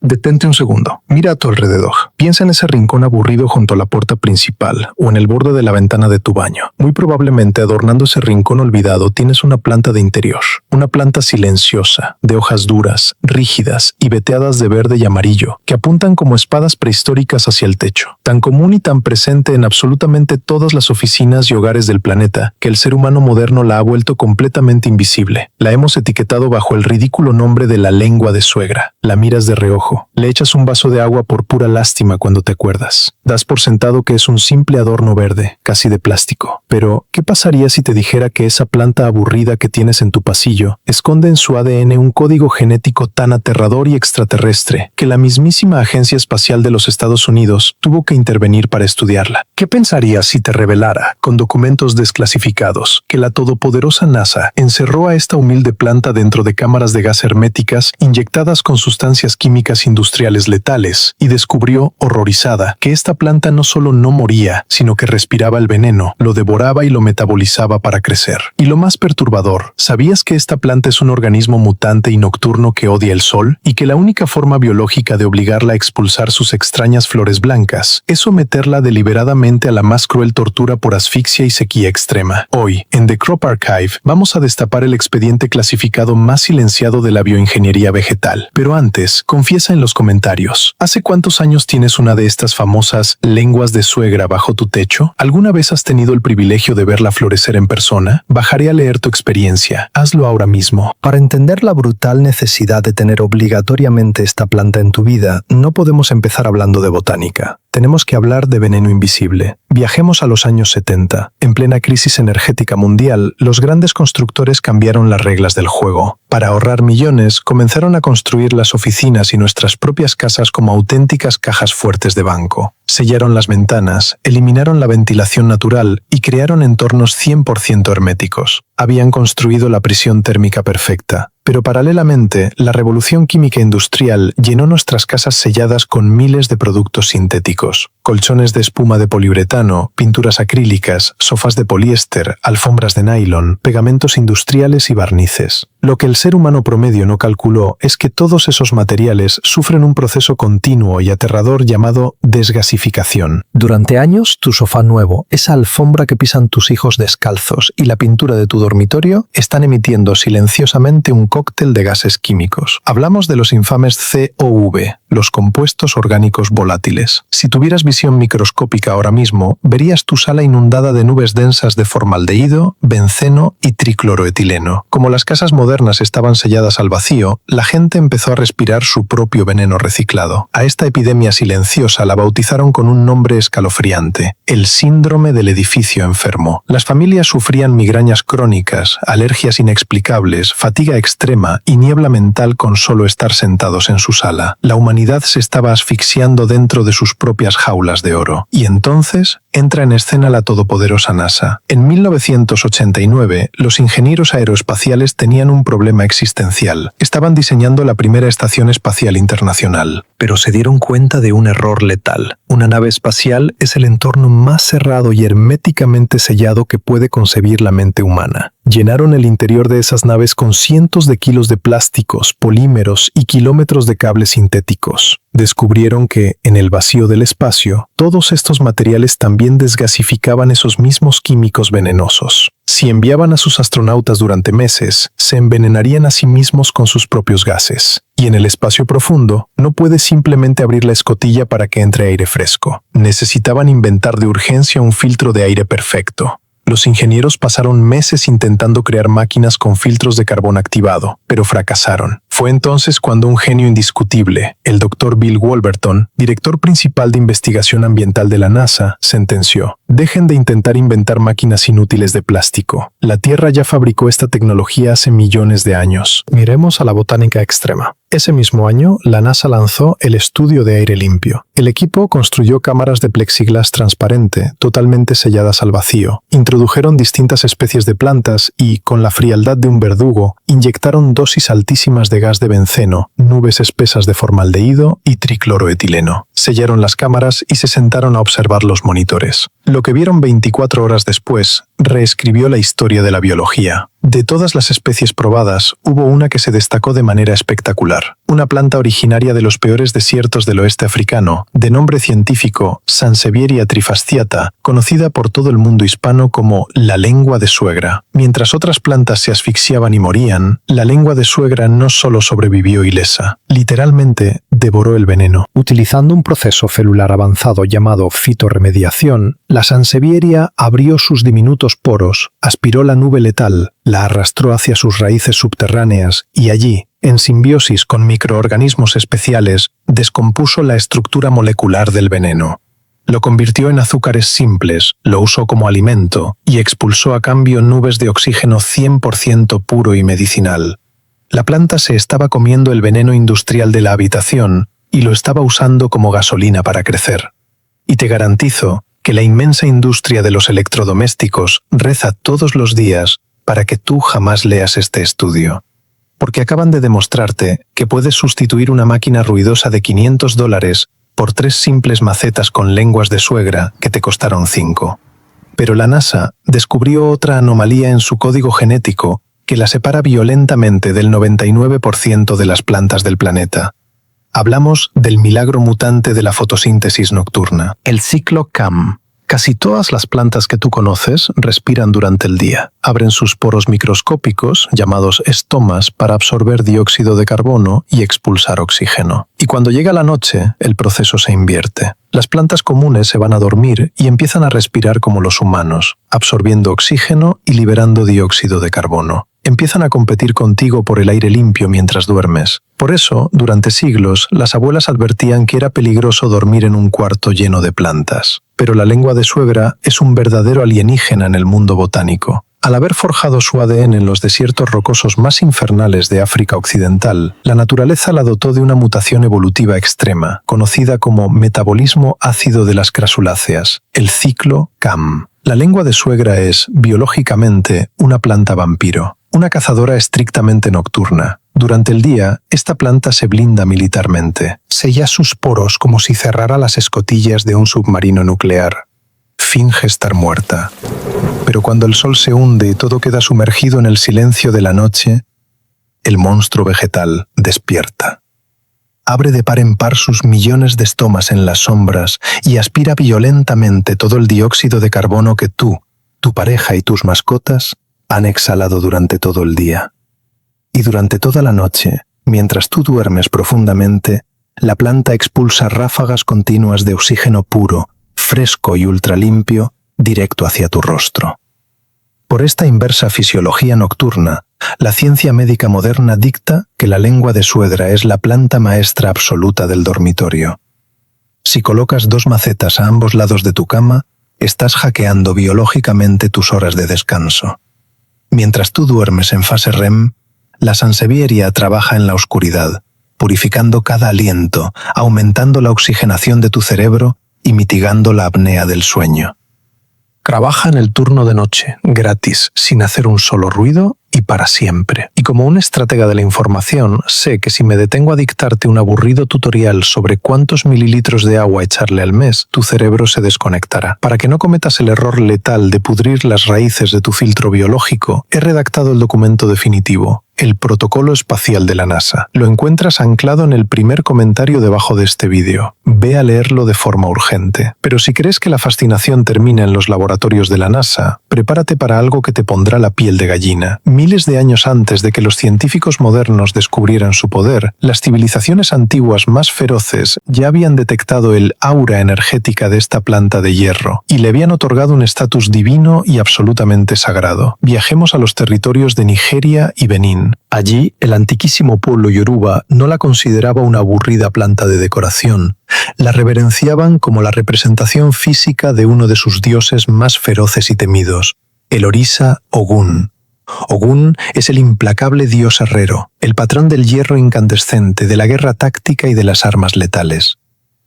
Detente un segundo. Mira a tu alrededor. Piensa en ese rincón aburrido junto a la puerta principal o en el borde de la ventana de tu baño. Muy probablemente adornando ese rincón olvidado tienes una planta de interior. Una planta silenciosa, de hojas duras, rígidas y veteadas de verde y amarillo, que apuntan como espadas prehistóricas hacia el techo. Tan común y tan presente en absolutamente todas las oficinas y hogares del planeta que el ser humano moderno la ha vuelto completamente invisible. La hemos etiquetado bajo el ridículo nombre de la lengua de suegra. La miras de reojo. Le echas un vaso de agua por pura lástima cuando te acuerdas. Das por sentado que es un simple adorno verde, casi de plástico. Pero, ¿qué pasaría si te dijera que esa planta aburrida que tienes en tu pasillo esconde en su ADN un código genético tan aterrador y extraterrestre que la mismísima Agencia Espacial de los Estados Unidos tuvo que intervenir para estudiarla? ¿Qué pensarías si te revelara, con documentos desclasificados, que la todopoderosa NASA encerró a esta humilde planta dentro de cámaras de gas herméticas inyectadas con sustancias químicas industriales letales y descubrió, horrorizada, que esta planta no solo no moría, sino que respiraba el veneno, lo devoraba y lo metabolizaba para crecer? Y lo más perturbador, ¿sabías que esta planta es un organismo mutante y nocturno que odia el sol? Y que la única forma biológica de obligarla a expulsar sus extrañas flores blancas es someterla deliberadamente a la más cruel tortura por asfixia y sequía extrema. Hoy, en The Crop Archive, vamos a destapar el expediente clasificado más silenciado de la bioingeniería vegetal. Pero antes, confiesa en los comentarios. ¿Hace cuántos años tienes una de estas famosas lenguas de suegra bajo tu techo? ¿Alguna vez has tenido el privilegio de verla florecer en persona? Bajaré a leer tu experiencia. Hazlo ahora mismo. Para entender la brutal necesidad de tener obligatoriamente esta planta en tu vida, no podemos empezar hablando de botánica. Tenemos que hablar de veneno invisible. Viajemos a los años 70. En plena crisis energética mundial, los grandes constructores cambiaron las reglas del juego. Para ahorrar millones, comenzaron a construir las oficinas y nuestras propias casas como auténticas cajas fuertes de banco. Sellaron las ventanas, eliminaron la ventilación natural y crearon entornos 100% herméticos. Habían construido la prisión térmica perfecta. Pero paralelamente, la revolución química industrial llenó nuestras casas selladas con miles de productos sintéticos. Colchones de espuma de poliuretano, pinturas acrílicas, sofás de poliéster, alfombras de nylon, pegamentos industriales y barnices. Lo que el ser humano promedio no calculó es que todos esos materiales sufren un proceso continuo y aterrador llamado desgasificación. Durante años, tu sofá nuevo, esa alfombra que pisan tus hijos descalzos y la pintura de tu dormitorio están emitiendo silenciosamente un cóctel de gases químicos. Hablamos de los infames COV, los compuestos orgánicos volátiles. Si tuvieras visión microscópica ahora mismo, verías tu sala inundada de nubes densas de formaldehído, benceno y tricloroetileno. Como las casas modernas estaban selladas al vacío, la gente empezó a respirar su propio veneno reciclado. A esta epidemia silenciosa la bautizaron con un nombre escalofriante: el síndrome del edificio enfermo. Las familias sufrían migrañas crónicas, alergias inexplicables, fatiga extrema y niebla mental con solo estar sentados en su sala. La humanidad se estaba asfixiando dentro de sus propias jaulas de oro. Y entonces entra en escena la todopoderosa NASA. En 1989, los ingenieros aeroespaciales tenían un problema existencial. Estaban diseñando la primera estación espacial internacional, pero se dieron cuenta de un error letal. Una nave espacial es el entorno más cerrado y herméticamente sellado que puede concebir la mente humana. Llenaron el interior de esas naves con cientos de kilos de plásticos, polímeros y kilómetros de cables sintéticos. Descubrieron que, en el vacío del espacio, todos estos materiales también desgasificaban esos mismos químicos venenosos. Si enviaban a sus astronautas durante meses, se envenenarían a sí mismos con sus propios gases. Y en el espacio profundo, no puedes simplemente abrir la escotilla para que entre aire fresco. Necesitaban inventar de urgencia un filtro de aire perfecto. Los ingenieros pasaron meses intentando crear máquinas con filtros de carbón activado, pero fracasaron. Fue entonces cuando un genio indiscutible, el Dr. Bill Wolverton, director principal de investigación ambiental de la NASA, sentenció: dejen de intentar inventar máquinas inútiles de plástico. La Tierra ya fabricó esta tecnología hace millones de años. Miremos a la botánica extrema. Ese mismo año, la NASA lanzó el Estudio de Aire Limpio. El equipo construyó cámaras de plexiglas transparente, totalmente selladas al vacío. Introdujeron distintas especies de plantas y, con la frialdad de un verdugo, inyectaron dosis altísimas de gas de benceno, nubes espesas de formaldehído y tricloroetileno. Sellaron las cámaras y se sentaron a observar los monitores. Lo que vieron 24 horas después reescribió la historia de la biología. De todas las especies probadas, hubo una que se destacó de manera espectacular. Una planta originaria de los peores desiertos del oeste africano, de nombre científico Sansevieria trifasciata, conocida por todo el mundo hispano como la lengua de suegra. Mientras otras plantas se asfixiaban y morían, la lengua de suegra no solo sobrevivió ilesa, literalmente devoró el veneno. Utilizando un proceso celular avanzado llamado fitorremediación, la Sansevieria abrió sus diminutos poros, aspiró la nube letal, la arrastró hacia sus raíces subterráneas y allí, en simbiosis con microorganismos especiales, descompuso la estructura molecular del veneno. Lo convirtió en azúcares simples, lo usó como alimento y expulsó a cambio nubes de oxígeno 100% puro y medicinal. La planta se estaba comiendo el veneno industrial de la habitación y lo estaba usando como gasolina para crecer. Y te garantizo que la inmensa industria de los electrodomésticos reza todos los días para que tú jamás leas este estudio. Porque acaban de demostrarte que puedes sustituir una máquina ruidosa de $500 por 3 simples macetas con lenguas de suegra que te costaron 5. Pero la NASA descubrió otra anomalía en su código genético que la separa violentamente del 99% de las plantas del planeta. Hablamos del milagro mutante de la fotosíntesis nocturna, el ciclo CAM. Casi todas las plantas que tú conoces respiran durante el día. Abren sus poros microscópicos, llamados estomas, para absorber dióxido de carbono y expulsar oxígeno. Y cuando llega la noche, el proceso se invierte. Las plantas comunes se van a dormir y empiezan a respirar como los humanos, absorbiendo oxígeno y liberando dióxido de carbono. Empiezan a competir contigo por el aire limpio mientras duermes. Por eso, durante siglos, las abuelas advertían que era peligroso dormir en un cuarto lleno de plantas. Pero la lengua de suegra es un verdadero alienígena en el mundo botánico. Al haber forjado su ADN en los desiertos rocosos más infernales de África Occidental, la naturaleza la dotó de una mutación evolutiva extrema, conocida como metabolismo ácido de las crasuláceas, el ciclo CAM. La lengua de suegra es, biológicamente, una planta vampiro, una cazadora estrictamente nocturna. Durante el día, esta planta se blinda militarmente. Sella sus poros como si cerrara las escotillas de un submarino nuclear. Finge estar muerta. Pero cuando el sol se hunde y todo queda sumergido en el silencio de la noche, el monstruo vegetal despierta. Abre de par en par sus millones de estomas en las sombras y aspira violentamente todo el dióxido de carbono que tú, tu pareja y tus mascotas han exhalado durante todo el día. Y durante toda la noche, mientras tú duermes profundamente, la planta expulsa ráfagas continuas de oxígeno puro, fresco y ultralimpio, directo hacia tu rostro. Por esta inversa fisiología nocturna, la ciencia médica moderna dicta que la lengua de suegra es la planta maestra absoluta del dormitorio. Si colocas 2 macetas a ambos lados de tu cama, estás hackeando biológicamente tus horas de descanso. Mientras tú duermes en fase REM, la Sansevieria trabaja en la oscuridad, purificando cada aliento, aumentando la oxigenación de tu cerebro y mitigando la apnea del sueño. Trabaja en el turno de noche, gratis, sin hacer un solo ruido y para siempre. Y como un estratega de la información, sé que si me detengo a dictarte un aburrido tutorial sobre cuántos mililitros de agua echarle al mes, tu cerebro se desconectará. Para que no cometas el error letal de pudrir las raíces de tu filtro biológico, he redactado el documento definitivo, el protocolo espacial de la NASA. Lo encuentras anclado en el primer comentario debajo de este vídeo. Ve a leerlo de forma urgente. Pero si crees que la fascinación termina en los laboratorios de la NASA, prepárate para algo que te pondrá la piel de gallina. Miles de años antes de que los científicos modernos descubrieran su poder, las civilizaciones antiguas más feroces ya habían detectado el aura energética de esta planta de hierro y le habían otorgado un estatus divino y absolutamente sagrado. Viajemos a los territorios de Nigeria y Benín. Allí, el antiquísimo pueblo yoruba no la consideraba una aburrida planta de decoración. La reverenciaban como la representación física de uno de sus dioses más feroces y temidos, el orisa Ogún. Ogún es el implacable dios herrero, el patrón del hierro incandescente, de la guerra táctica y de las armas letales.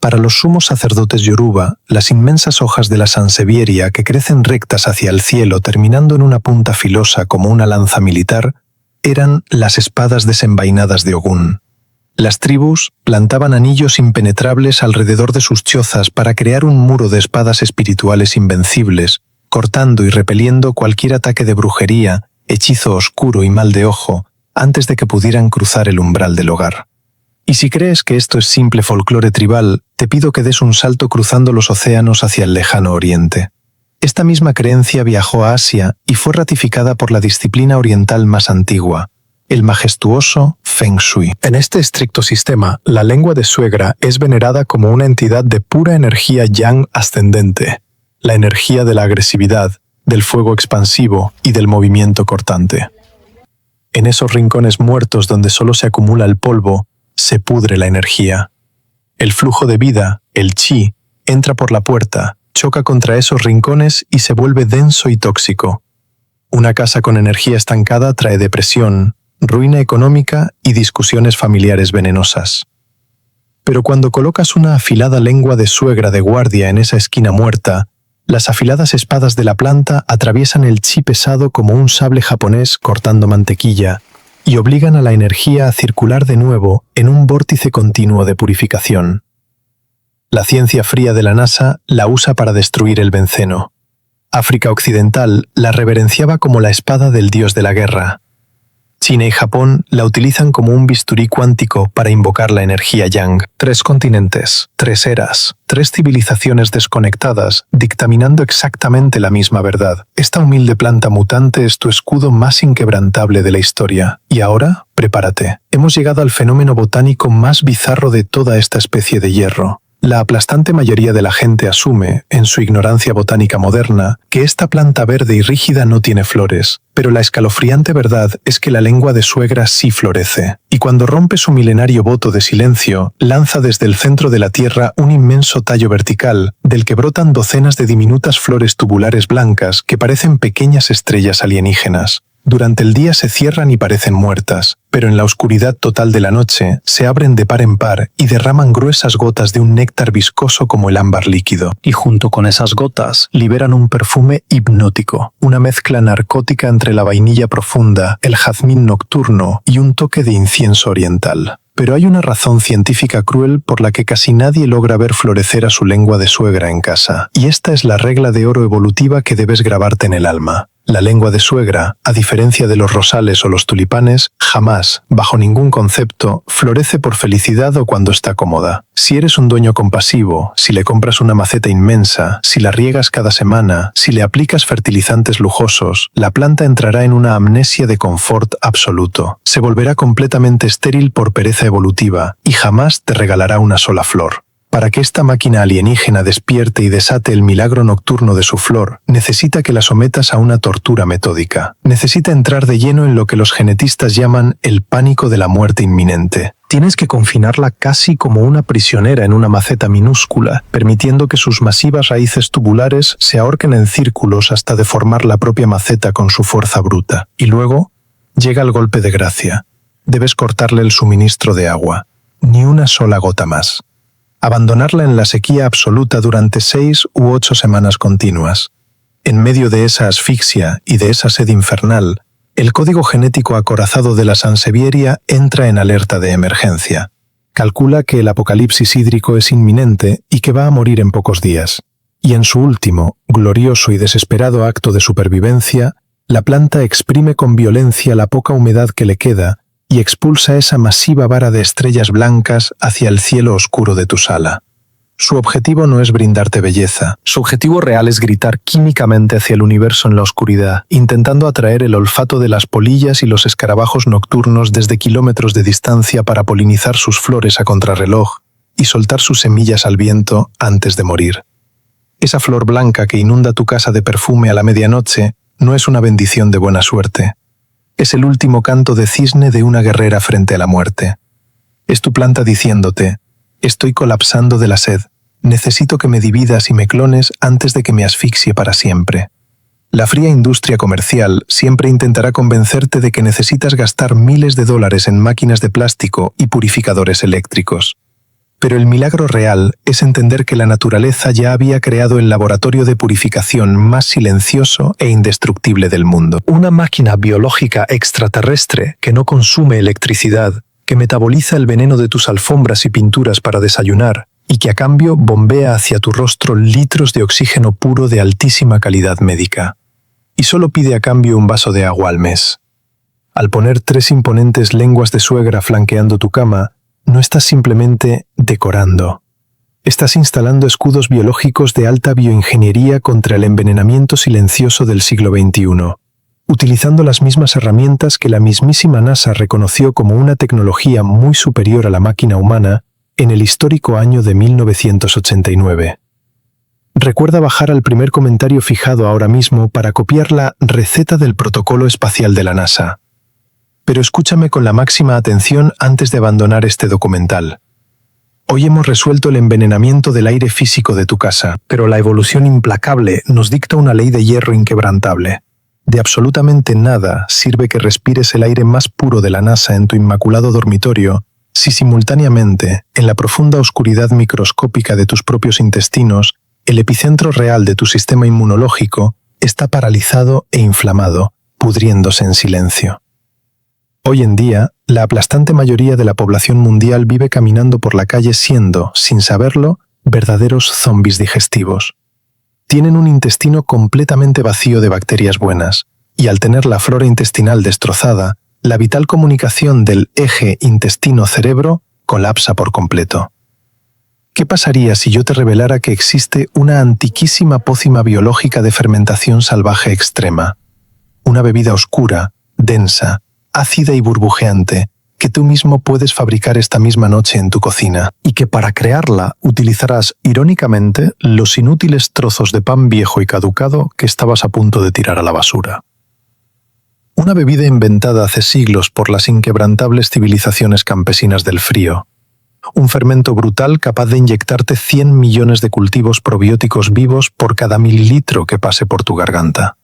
Para los sumos sacerdotes yoruba, las inmensas hojas de la Sansevieria que crecen rectas hacia el cielo terminando en una punta filosa como una lanza militar, eran las espadas desenvainadas de Ogún. Las tribus plantaban anillos impenetrables alrededor de sus chozas para crear un muro de espadas espirituales invencibles, cortando y repeliendo cualquier ataque de brujería, hechizo oscuro y mal de ojo, antes de que pudieran cruzar el umbral del hogar. Y si crees que esto es simple folclore tribal, te pido que des un salto cruzando los océanos hacia el lejano oriente. Esta misma creencia viajó a Asia y fue ratificada por la disciplina oriental más antigua, el majestuoso Feng Shui. En este estricto sistema, la lengua de suegra es venerada como una entidad de pura energía yang ascendente, la energía de la agresividad, del fuego expansivo y del movimiento cortante. En esos rincones muertos donde solo se acumula el polvo, se pudre la energía. El flujo de vida, el chi, entra por la puerta, choca contra esos rincones y se vuelve denso y tóxico. Una casa con energía estancada trae depresión, ruina económica y discusiones familiares venenosas. Pero cuando colocas una afilada lengua de suegra de guardia en esa esquina muerta, las afiladas espadas de la planta atraviesan el chi pesado como un sable japonés cortando mantequilla y obligan a la energía a circular de nuevo en un vórtice continuo de purificación. La ciencia fría de la NASA la usa para destruir el benceno. África Occidental la reverenciaba como la espada del dios de la guerra. China y Japón la utilizan como un bisturí cuántico para invocar la energía yang. 3 continentes, 3 eras, 3 civilizaciones desconectadas, dictaminando exactamente la misma verdad. Esta humilde planta mutante es tu escudo más inquebrantable de la historia. Y ahora, prepárate. Hemos llegado al fenómeno botánico más bizarro de toda esta especie de hierro. La aplastante mayoría de la gente asume, en su ignorancia botánica moderna, que esta planta verde y rígida no tiene flores, pero la escalofriante verdad es que la lengua de suegra sí florece, y cuando rompe su milenario voto de silencio, lanza desde el centro de la tierra un inmenso tallo vertical, del que brotan docenas de diminutas flores tubulares blancas que parecen pequeñas estrellas alienígenas. Durante el día se cierran y parecen muertas, pero en la oscuridad total de la noche se abren de par en par y derraman gruesas gotas de un néctar viscoso como el ámbar líquido. Y junto con esas gotas liberan un perfume hipnótico, una mezcla narcótica entre la vainilla profunda, el jazmín nocturno y un toque de incienso oriental. Pero hay una razón científica cruel por la que casi nadie logra ver florecer a su lengua de suegra en casa, y esta es la regla de oro evolutiva que debes grabarte en el alma. La lengua de suegra, a diferencia de los rosales o los tulipanes, jamás, bajo ningún concepto, florece por felicidad o cuando está cómoda. Si eres un dueño compasivo, si le compras una maceta inmensa, si la riegas cada semana, si le aplicas fertilizantes lujosos, la planta entrará en una amnesia de confort absoluto. Se volverá completamente estéril por pereza evolutiva y jamás te regalará una sola flor. Para que esta máquina alienígena despierte y desate el milagro nocturno de su flor, necesita que la sometas a una tortura metódica. Necesita entrar de lleno en lo que los genetistas llaman el pánico de la muerte inminente. Tienes que confinarla casi como una prisionera en una maceta minúscula, permitiendo que sus masivas raíces tubulares se ahorquen en círculos hasta deformar la propia maceta con su fuerza bruta. Y luego llega el golpe de gracia. Debes cortarle el suministro de agua. Ni una sola gota más. Abandonarla en la sequía absoluta durante 6 u 8 semanas continuas. En medio de esa asfixia y de esa sed infernal, el código genético acorazado de la sansevieria entra en alerta de emergencia. Calcula que el apocalipsis hídrico es inminente y que va a morir en pocos días. Y en su último, glorioso y desesperado acto de supervivencia, la planta exprime con violencia la poca humedad que le queda y expulsa esa masiva vara de estrellas blancas hacia el cielo oscuro de tu sala. Su objetivo no es brindarte belleza. Su objetivo real es gritar químicamente hacia el universo en la oscuridad, intentando atraer el olfato de las polillas y los escarabajos nocturnos desde kilómetros de distancia para polinizar sus flores a contrarreloj y soltar sus semillas al viento antes de morir. Esa flor blanca que inunda tu casa de perfume a la medianoche no es una bendición de buena suerte. Es el último canto de cisne de una guerrera frente a la muerte. Es tu planta diciéndote: estoy colapsando de la sed, necesito que me dividas y me clones antes de que me asfixie para siempre. La fría industria comercial siempre intentará convencerte de que necesitas gastar miles de dólares en máquinas de plástico y purificadores eléctricos. Pero el milagro real es entender que la naturaleza ya había creado el laboratorio de purificación más silencioso e indestructible del mundo. Una máquina biológica extraterrestre que no consume electricidad, que metaboliza el veneno de tus alfombras y pinturas para desayunar, y que a cambio bombea hacia tu rostro litros de oxígeno puro de altísima calidad médica. Y solo pide a cambio un vaso de agua al mes. Al poner 3 imponentes lenguas de suegra flanqueando tu cama, no estás simplemente decorando. Estás instalando escudos biológicos de alta bioingeniería contra el envenenamiento silencioso del siglo XXI, utilizando las mismas herramientas que la mismísima NASA reconoció como una tecnología muy superior a la máquina humana en el histórico año de 1989. Recuerda bajar al primer comentario fijado ahora mismo para copiar la receta del protocolo espacial de la NASA. Pero escúchame con la máxima atención antes de abandonar este documental. Hoy hemos resuelto el envenenamiento del aire físico de tu casa, pero la evolución implacable nos dicta una ley de hierro inquebrantable. De absolutamente nada sirve que respires el aire más puro de la NASA en tu inmaculado dormitorio si simultáneamente, en la profunda oscuridad microscópica de tus propios intestinos, el epicentro real de tu sistema inmunológico está paralizado e inflamado, pudriéndose en silencio. Hoy en día, la aplastante mayoría de la población mundial vive caminando por la calle siendo, sin saberlo, verdaderos zombis digestivos. Tienen un intestino completamente vacío de bacterias buenas, y al tener la flora intestinal destrozada, la vital comunicación del eje intestino-cerebro colapsa por completo. ¿Qué pasaría si yo te revelara que existe una antiquísima pócima biológica de fermentación salvaje extrema? Una bebida oscura, densa, ácida y burbujeante, que tú mismo puedes fabricar esta misma noche en tu cocina, y que para crearla utilizarás, irónicamente, los inútiles trozos de pan viejo y caducado que estabas a punto de tirar a la basura. Una bebida inventada hace siglos por las inquebrantables civilizaciones campesinas del frío. Un fermento brutal capaz de inyectarte 100 millones de cultivos probióticos vivos por cada mililitro que pase por tu garganta.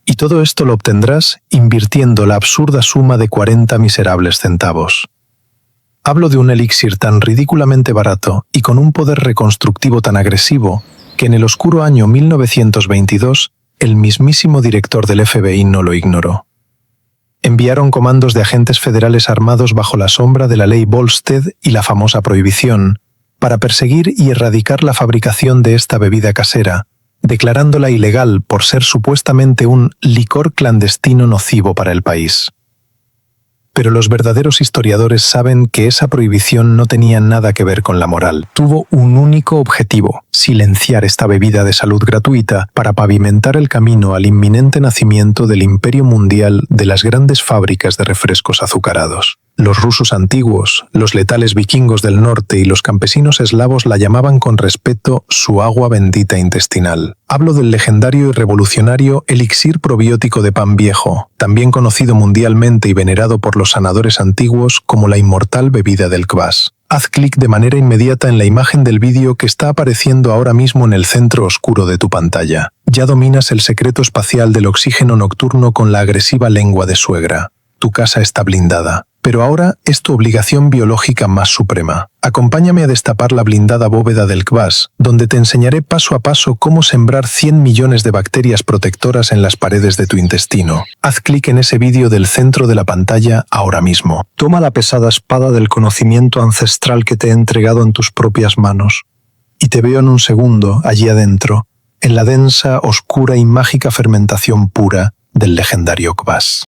Y todo esto lo obtendrás invirtiendo la absurda suma de 40 miserables centavos. Hablo de un elixir tan ridículamente barato y con un poder reconstructivo tan agresivo que en el oscuro año 1922 el mismísimo director del FBI no lo ignoró. Enviaron comandos de agentes federales armados bajo la sombra de la ley Volstead y la famosa prohibición para perseguir y erradicar la fabricación de esta bebida casera, declarándola ilegal por ser supuestamente un licor clandestino nocivo para el país. Pero los verdaderos historiadores saben que esa prohibición no tenía nada que ver con la moral. Tuvo un único objetivo: silenciar esta bebida de salud gratuita para pavimentar el camino al inminente nacimiento del imperio mundial de las grandes fábricas de refrescos azucarados. Los rusos antiguos, los letales vikingos del norte y los campesinos eslavos la llamaban con respeto su agua bendita intestinal. Hablo del legendario y revolucionario elixir probiótico de pan viejo, también conocido mundialmente y venerado por los sanadores antiguos como la inmortal bebida del kvas. Haz clic de manera inmediata en la imagen del vídeo que está apareciendo ahora mismo en el centro oscuro de tu pantalla. Ya dominas el secreto espacial del oxígeno nocturno con la agresiva lengua de suegra. Tu casa está blindada. Pero ahora es tu obligación biológica más suprema. Acompáñame a destapar la blindada bóveda del kvas, donde te enseñaré paso a paso cómo sembrar 100 millones de bacterias protectoras en las paredes de tu intestino. Haz clic en ese vídeo del centro de la pantalla ahora mismo. Toma la pesada espada del conocimiento ancestral que te he entregado en tus propias manos. Y te veo en un segundo, allí adentro, en la densa, oscura y mágica fermentación pura del legendario kvas.